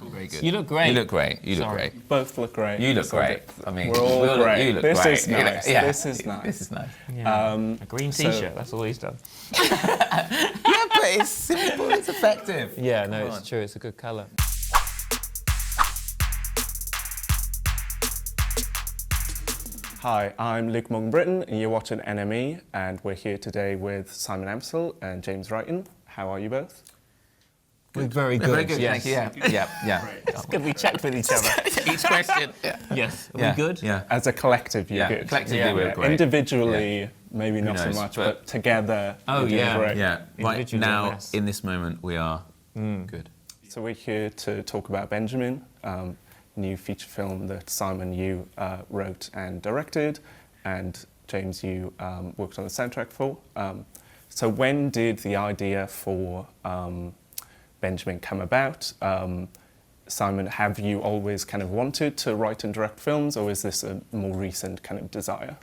Very good. You look great. You look great. You look great. Both look great. You look great. I mean, we're all great. You look this great. is nice. Yeah. This is nice. This is nice. Yeah. A green T-shirt. That's all he's done. Yeah, but it's simple. It's effective. Yeah, no, it's true. It's a good colour. Hi, I'm Luke Morgan-Britton, and you're watching NME, and we're here today with Simon Amstell and James Righton. How are you both? We're very good. Very good. Yes. Thank you. Yeah. It's good we checked with each other. Each question. Yeah. Yes. Are we good? Yeah. As a collective, you're good. Collectively, we're great. Individually, maybe not so knows, much, but- but together, Oh, you're doing yeah. great. Yeah. Right Individually now, less. in this moment, we are good. So we're here to talk about Benjamin, new feature film that Simon, you wrote and directed, and James, you worked on the soundtrack for. So when did the idea for Benjamin come about? Simon, have you always kind of wanted to write and direct films, or is this a more recent kind of desire?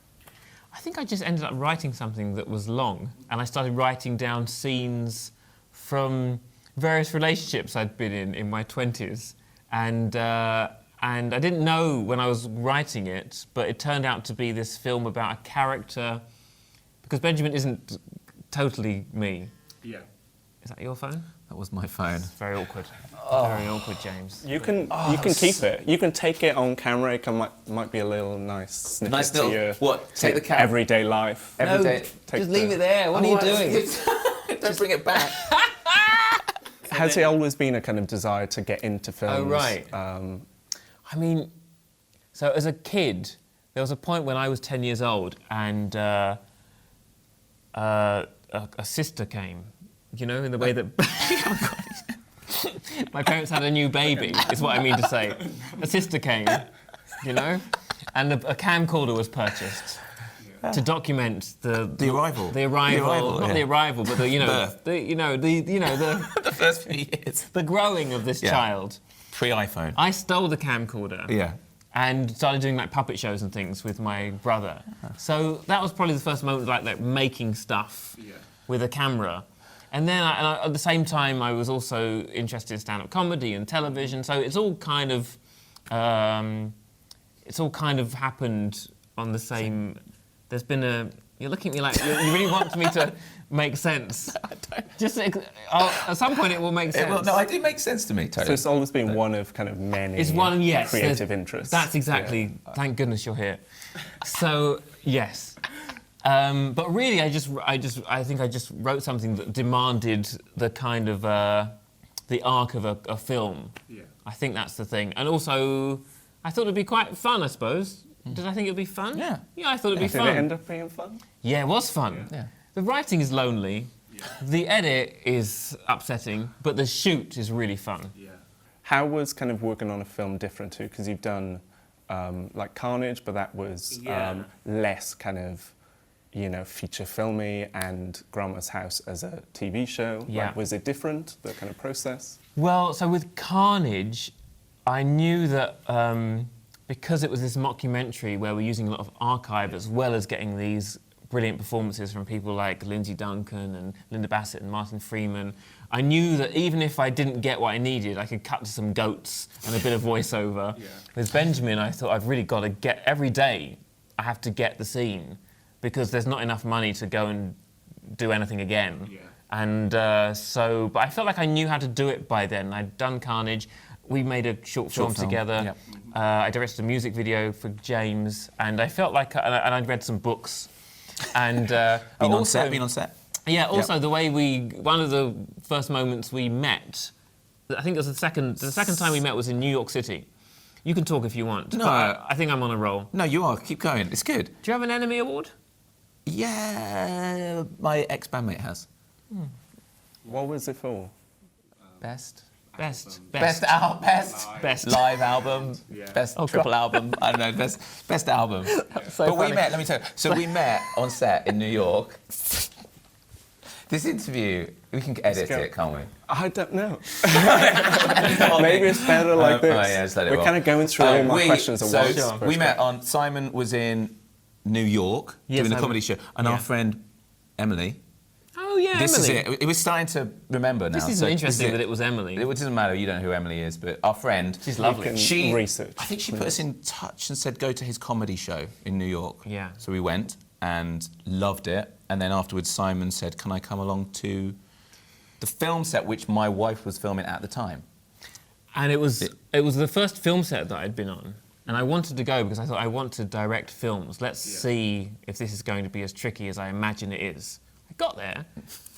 I think I just ended up writing something that was long, and I started writing down scenes from various relationships I'd been in my 20s, and I didn't know when I was writing it, but it turned out to be this film about a character, because Benjamin isn't totally me. Yeah. Is that your phone? That was my phone. It's very awkward. Very awkward, James. You can keep it. You can take it on camera. It might be a little nice snippet Nice little- to your what? Take the camera? everyday life. Every day. Take just leave the- it there. What are you doing? Don't bring it back. Has it always been a kind of desire to get into films? Oh, right. I mean, so as a kid, there was a point when I was 10 years old and a sister came, you know, in the way that... My parents had a new baby, is what I mean to say. A sister came, you know, and a camcorder was purchased to document the arrival. The arrival, not yeah. the arrival, but the, you know, Birth. the First few years. the growing of this Yeah. child. Pre-iPhone. I stole the camcorder. Yeah. And started doing like puppet shows and things with my brother. So that was probably the first moment like making stuff with a camera. And then at the same time, I was also interested in stand-up comedy and television. So it's all kind of happened on the same. There's been a. You're looking at me like you really want me to make sense. I don't. Just at some point, it will make sense. No, it do make sense to me, totally. So it's always been one of kind of many It's one, yes. creative interests. That's exactly. Thank goodness you're here. So yes, but really, I think I just wrote something that demanded the kind of the arc of a film. Yeah. I think that's the thing, and also I thought it'd be quite fun. I suppose. Did I think it'd be fun? Yeah. Yeah, I thought it'd be Did fun. it end up being fun? Yeah, it was fun. Yeah. The writing is lonely. Yeah. The edit is upsetting, but the shoot is really fun. Yeah. How was kind of working on a film different too? Because you've done like Carnage, but that was less kind of, you know, feature filmy, and Grandma's House as a TV show. Yeah. Like, was it different, the kind of process? Well, so with Carnage, I knew that because it was this mockumentary where we're using a lot of archive as well as getting these brilliant performances from people like Lindsay Duncan and Linda Bassett and Martin Freeman, I knew that even if I didn't get what I needed, I could cut to some goats and a bit of voiceover. Yeah. With Benjamin, I thought I've really got to get, every day, I have to get the scene because there's not enough money to go and do anything again. Yeah. And but I felt like I knew how to do it by then. I'd done Carnage. We made a short film together. Yep. I directed a music video for James, and I felt like, and I'd read some books. And Been on set? Yeah, also the way one of the first moments we met, I think it was the second time we met was in New York City. You can talk if you want. No. I think I'm on a roll. No, you are. Keep going. It's good. Do you have an Enemy Award? Yeah, my ex-bandmate has. What was it for? Best live album, best triple album. I don't know, best album. So but funny. we met. Let me tell you. So we met on set in New York. This interview, we can edit it, can't we? I don't know. Maybe it's better like this. Oh, yeah, just let it We're roll. kind of going through all my questions at once. So we met on. Simon was in New York doing a comedy show, and our friend Emily Oh yeah, This Emily. is it. It was starting to remember now. This is So interesting that it was Emily. It doesn't matter. You don't know who Emily is, but our friend. She's lovely. can She research. I think she put us in touch and said go to his comedy show in New York. Yeah. So we went and loved it. And then afterwards, Simon said, "Can I come along to the film set which my wife was filming at the time?" And it was the first film set that I'd been on. And I wanted to go because I thought I want to direct films. Let's see if this is going to be as tricky as I imagine it is. I got there,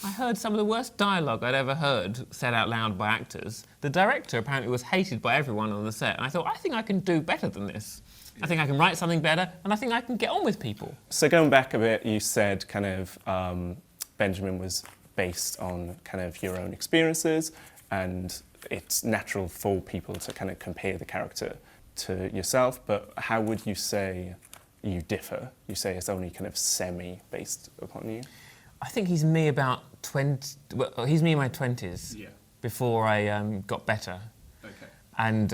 I heard some of the worst dialogue I'd ever heard said out loud by actors. The director apparently was hated by everyone on the set. And I thought, I think I can do better than this. I think I can write something better, and I think I can get on with people. So going back a bit, you said kind of Benjamin was based on kind of your own experiences, and it's natural for people to kind of compare the character to yourself, but how would you say you differ? You say it's only kind of semi-based upon you? I think he's me about 20... Well, he's me in my 20s, before I got better. Okay. And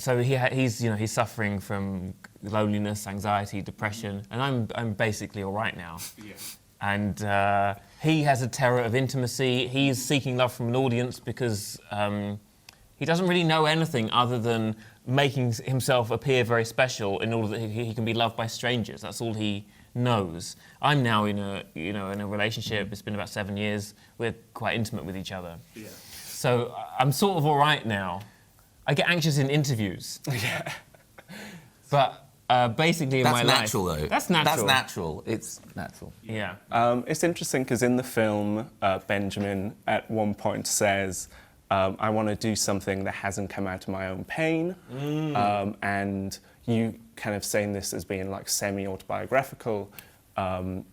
so he's suffering from loneliness, anxiety, depression, and I'm basically all right now. Yeah. And he has a terror of intimacy. He's seeking love from an audience because he doesn't really know anything other than making himself appear very special in order that he can be loved by strangers. That's all he knows. I'm now in a relationship. It's been about 7 years. We're quite intimate with each other. Yeah. So I'm sort of all right now. I get anxious in interviews. Yeah. But basically in my life... That's natural, though. That's natural. That's natural. It's natural. Yeah. It's interesting because in the film, Benjamin at one point says, I want to do something that hasn't come out of my own pain. And you kind of saying this as being like semi-autobiographical.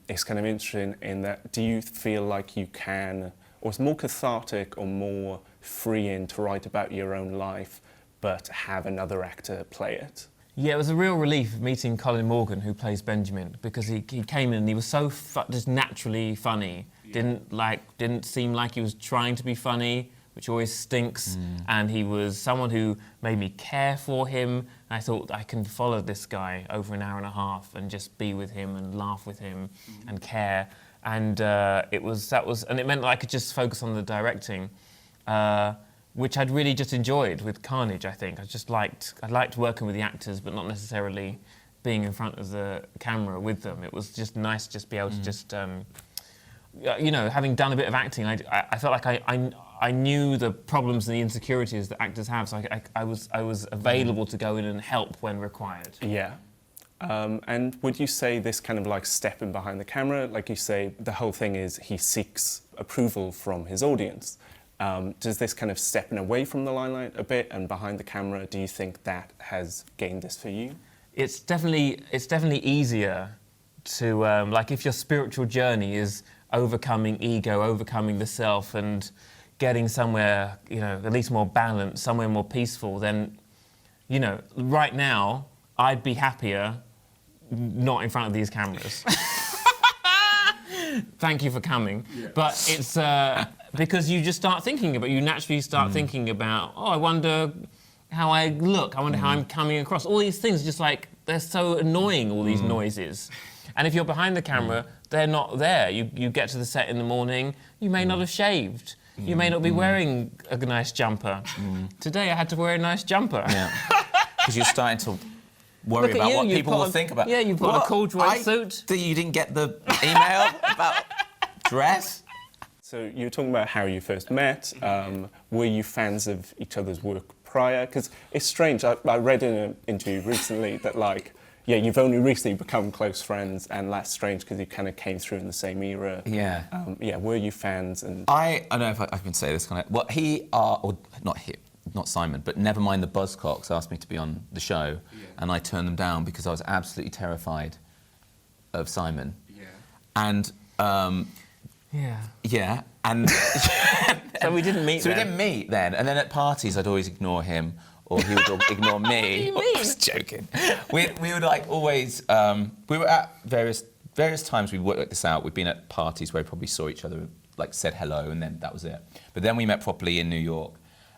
It's kind of interesting in that, do you feel like you can, or it's more cathartic or more freeing to write about your own life, but have another actor play it? Yeah, it was a real relief meeting Colin Morgan, who plays Benjamin, because he came in and he was so just naturally funny. Didn't seem like he was trying to be funny, which always stinks. And he was someone who made me care for him. I thought I can follow this guy over an hour and a half and just be with him and laugh with him and care. And and it meant that I could just focus on the directing. Which I'd really just enjoyed with Carnage, I think. I liked working with the actors, but not necessarily being in front of the camera with them. It was just nice to just be able to just, having done a bit of acting, I felt like I knew the problems and the insecurities that actors have, so I was available to go in and help when required. Yeah. And would you say this kind of like stepping behind the camera, like you say, the whole thing is he seeks approval from his audience. Does this kind of stepping away from the limelight a bit and behind the camera, do you think that has gained this for you? It's definitely easier to, like if your spiritual journey is overcoming ego, overcoming the self and getting somewhere, at least more balanced, somewhere more peaceful, then, right now, I'd be happier not in front of these cameras. Thank you for coming. Yeah. But it's because you just start thinking about, you naturally start thinking about, I wonder how I look, I wonder how I'm coming across. All these things, just like, they're so annoying, all these noises. And if you're behind the camera, they're not there. You get to the set in the morning, you may not have shaved. You may not be wearing a nice jumper. Today I had to wear a nice jumper. Yeah. Because you're starting to worry about what people will think about. Yeah, you've got a corduroy suit. You didn't get the email about dress? So you were talking about how you first met. Were you fans of each other's work prior? Because it's strange. I read in an interview recently that, you've only recently become close friends, and that's strange because you kind of came through in the same era. Yeah. Were you fans? And I don't know if I can say this kind of. Well, not Simon, but never mind the Buzzcocks asked me to be on the show, and I turned them down because I was absolutely terrified of Simon. Yeah. And yeah, and so we didn't meet. So we didn't meet then, and then at parties I'd always ignore him, or he would ignore me. What do you mean? I was joking. We would always. We were at various times we worked this out. We'd been at parties where we probably saw each other, said hello, and then that was it. But then we met properly in New York.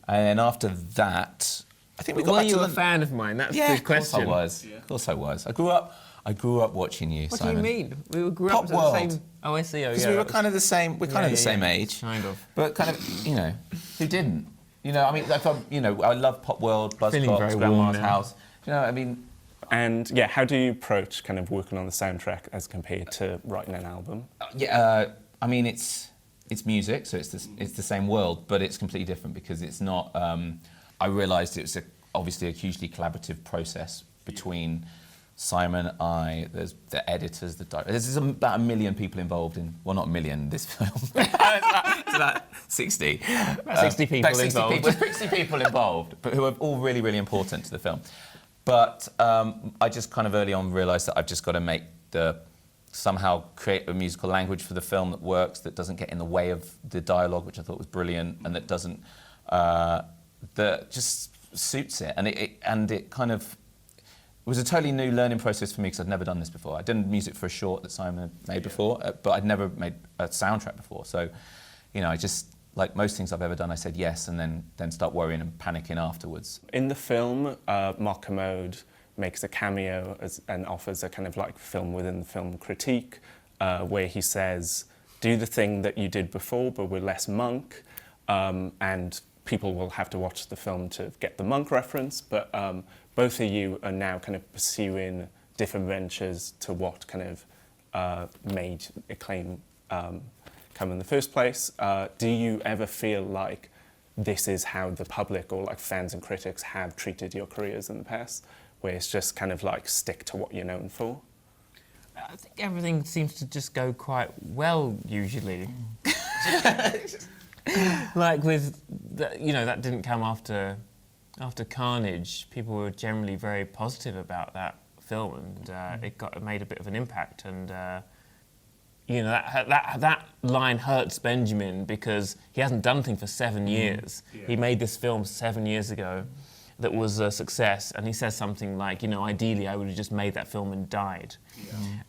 And then after that, I think we got back to London. Were you a fan of mine? That's the question. Of course I was. Yeah. Of course I was. I grew up I grew up watching you, What Simon. do you mean? We grew Pop up at the world. same... Oh, I see. Oh, Because yeah. we were kind of the same. We're kind of the same yeah, age. Kind of. But kind of, you know, who didn't? You know, I mean, like, you know, I love Pop World, Feeling Buzzcocks, very warm Grandma's now. House. You know, I mean, And yeah, how do you approach kind of working on the soundtrack as compared to writing an album? I mean, it's music, so it's the same world, but it's completely different because it's not. I realised it was obviously a hugely collaborative process between Simon, there's the editors, the directors. There's about 1 million people involved in. Well, not 1 million in this film. It's about 60. About 60 people about 60 involved. People, 60 people involved, but who are all really, really important to the film. But I just kind of early on realised that I've just got to somehow create a musical language for the film that works, that doesn't get in the way of the dialogue, which I thought was brilliant, and that doesn't, that just suits it. And it kind of, it was a totally new learning process for me because I'd never done this before. I'd done music for a short that Simon had made before, but I'd never made a soundtrack before. So, you know, I just, like most things I've ever done, I said yes, and then start worrying and panicking afterwards. In the film, Mark Kermode makes a cameo and offers a kind of like film within the film critique, where he says, do the thing that you did before, but with less Monk, and people will have to watch the film to get the Monk reference, but both of you are now kind of pursuing different ventures to what kind of made Acclaim come in the first place. Do you ever feel like this is how the public or like fans and critics have treated your careers in the past, where it's just kind of like stick to what you're known for? I think everything seems to just go quite well usually. Like with, you know, that didn't come after Carnage. People were generally very positive about that film, and it made a bit of an impact. And you know, that line hurts Benjamin because he hasn't done anything for 7 years. Yeah. He made this film 7 years ago that was a success, and he says something like, you know, ideally I would have just made that film and died.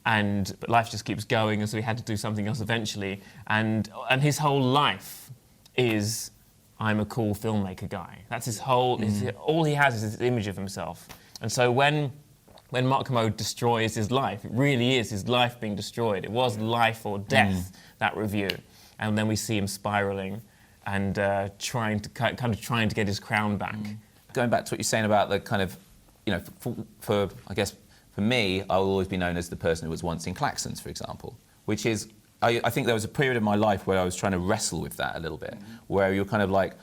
Yeah. But life just keeps going, and so he had to do something else eventually. And his whole life is, I'm a cool filmmaker guy. That's his whole, all he has is this image of himself. And so when Mark Kermode destroys his life, it really is his life being destroyed. It was life or death, that review. And then we see him spiralling and trying to get his crown back. Going back to what you're saying about the kind of, you know, for I guess, for me, I will always be known as the person who was once in Klaxons, for example, which is, I think there was a period of my life where I was trying to wrestle with that a little bit, where you're kind of like,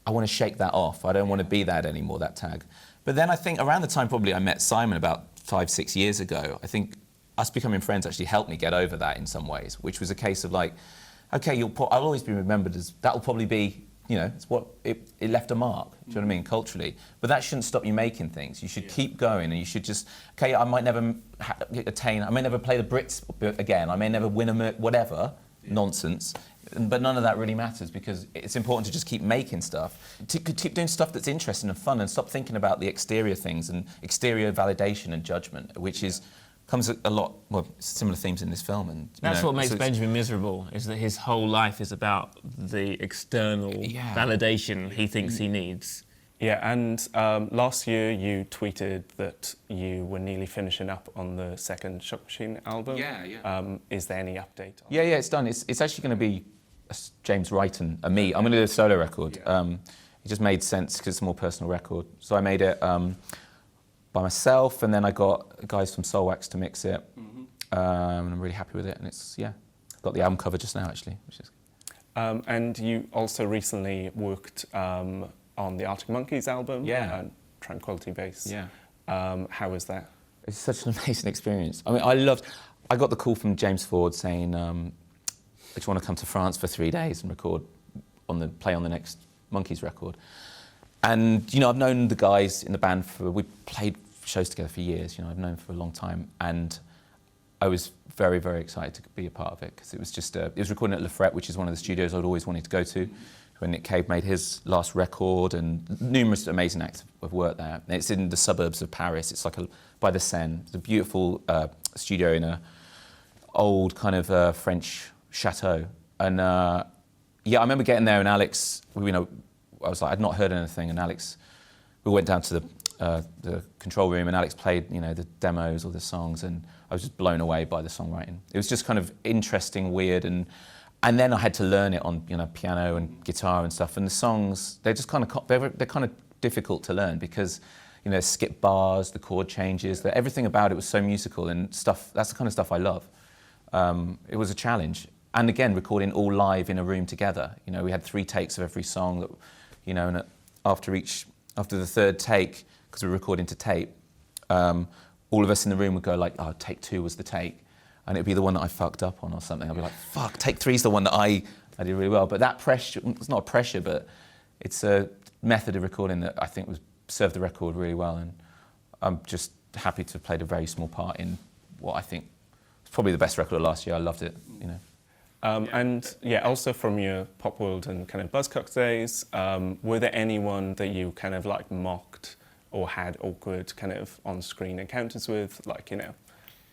I want to shake that off. I don't want to be that anymore, that tag. But then I think around the time probably I met Simon about 5-6 years ago, I think us becoming friends actually helped me get over that in some ways, which was a case of like, okay, I'll always be remembered as, that'll probably be, you know, it's what it left a mark, do you know what I mean, culturally. But that shouldn't stop you making things. You should keep going, and you should just, okay, I might never I may never play the Brits again, I may never win whatever, nonsense. But none of that really matters because it's important to just keep making stuff. Keep doing stuff that's interesting and fun, and stop thinking about the exterior things and exterior validation and judgment, which comes a lot, well, similar themes in this film. And that's what makes Benjamin miserable, is that his whole life is about the external validation he thinks he needs. Yeah, and last year you tweeted that you were nearly finishing up on the second Shock Machine album. Is there any update? Yeah, it's done. It's actually going to be a James Righton, me. I'm going to do a solo record. It just made sense because it's a more personal record. So I made it by myself, and then I got guys from Soulwax to mix it. And I'm really happy with it. And it's, got the album cover just now, actually, which is. And you also recently worked on the Arctic Monkeys album, Tranquility Base. How was that? It's such an amazing experience. I mean, I got the call from James Ford saying, do you want to come to France for 3 days and play on the next Monkeys record? And, you know, I've known the guys in the band we played shows together for years, you know, I've known for a long time, and I was very, very excited to be a part of it, because it was just, it was recording at Le Fret, which is one of the studios I'd always wanted to go to, when Nick Cave made his last record, and numerous amazing acts have worked there. And it's in the suburbs of Paris. It's like by the Seine. It's a beautiful studio in a old kind of French chateau. And I remember getting there, and Alex, you know, I was like, I'd not heard anything, and Alex, we went down to the control room, and Alex played, the demos or the songs, and I was just blown away by the songwriting. It was just kind of interesting, weird, and then I had to learn it on, piano and guitar and stuff. And the songs, they're just they're kind of difficult to learn because, skip bars, the chord changes, everything about it was so musical and stuff. That's the kind of stuff I love. It was a challenge. And again, recording all live in a room together. We had 3 takes of every song, and after the third take, because we were recording to tape, all of us in the room would go like, oh, take 2 was the take. And it'd be the one that I fucked up on or something. I'd be like, fuck, take 3 is the one that I did really well. But that pressure, it's not a pressure, but it's a method of recording that I think served the record really well. And I'm just happy to have played a very small part in what I think was probably the best record of last year. I loved it, And also from your Pop World and kind of Buzzcocks days, were there anyone that you kind of like mocked or had awkward kind of on-screen encounters with, like,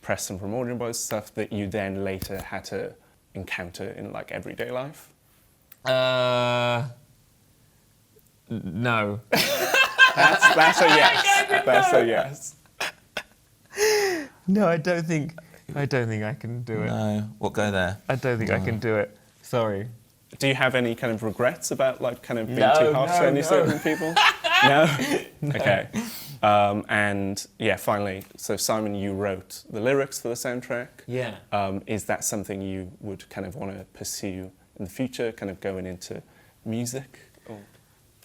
Preston from Audio Boys stuff that you then later had to encounter in like everyday life? No. That's a yes. That's a yes. No, I don't think I can do it. No, what go there? I don't think I can do it. Sorry. Do you have any kind of regrets about like kind of being too harsh to any certain people? No? Okay. And finally, so Simon, you wrote the lyrics for the soundtrack. Yeah. Is that something you would kind of want to pursue in the future, kind of going into music? Or?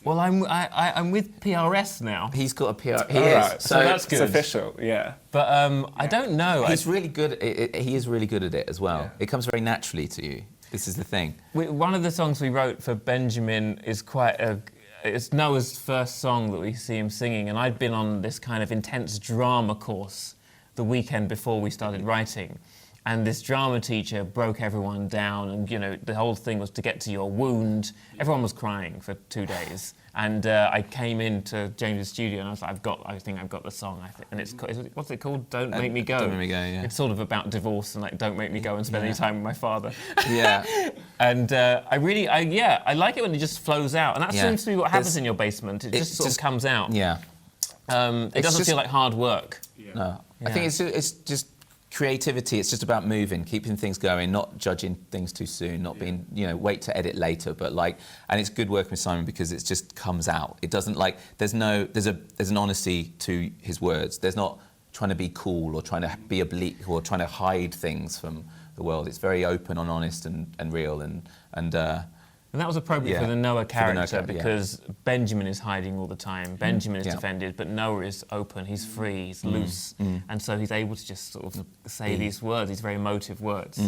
Well, I'm with PRS now. He's got a PR. He All is. right. So that's good. It's official, yeah. But I don't know. He's really good. He is really good at it as well. Yeah. It comes very naturally to you. This is the thing. One of the songs we wrote for Benjamin is it's Noah's first song that we see him singing, and I'd been on this kind of intense drama course the weekend before we started writing, and this drama teacher broke everyone down, and the whole thing was to get to your wound. Everyone was crying for 2 days, and I came into James's studio and I was like, I think I've got the song. And it's what's it called? Don't Make Me Go. Don't Make Me Go. Yeah. It's sort of about divorce and like, don't make me go and spend any time with my father. Yeah. And I like it when it just flows out, and that seems to be what happens in your basement. It just sort of comes out. Yeah. It doesn't feel like hard work. Yeah. No. Yeah. I think it's just creativity. It's just about moving, keeping things going, not judging things too soon, not being, wait to edit later. But and it's good working with Simon because it just comes out. It doesn't there's an honesty to his words. There's not trying to be cool or trying to be oblique or trying to hide things from the world. It's very open and honest and real and And that was appropriate for the Noah character yeah. because Benjamin is hiding all the time. Benjamin is defended, but Noah is open, he's free, he's loose. And so he's able to just sort of say these words, these very emotive words.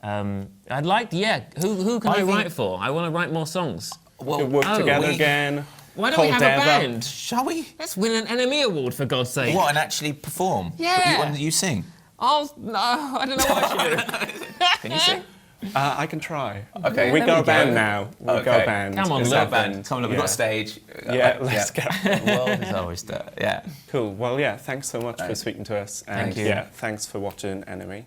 I'd like, who can I write for? I want to write more songs. Well, we'll work together again. Why don't we have a band? Shall we? Let's win an NME award, for God's sake. What, and actually perform? Yeah. You sing? Oh, no, I don't know what I should do. Can you sing? I can try. Okay. We got a band now. We got a band. Come on, It's little happened. Band. Come on, we've got a stage. Let's go. The world is always there. Yeah. Cool. Well, thanks so much for speaking to us. And Thank you. thanks for watching Enemy.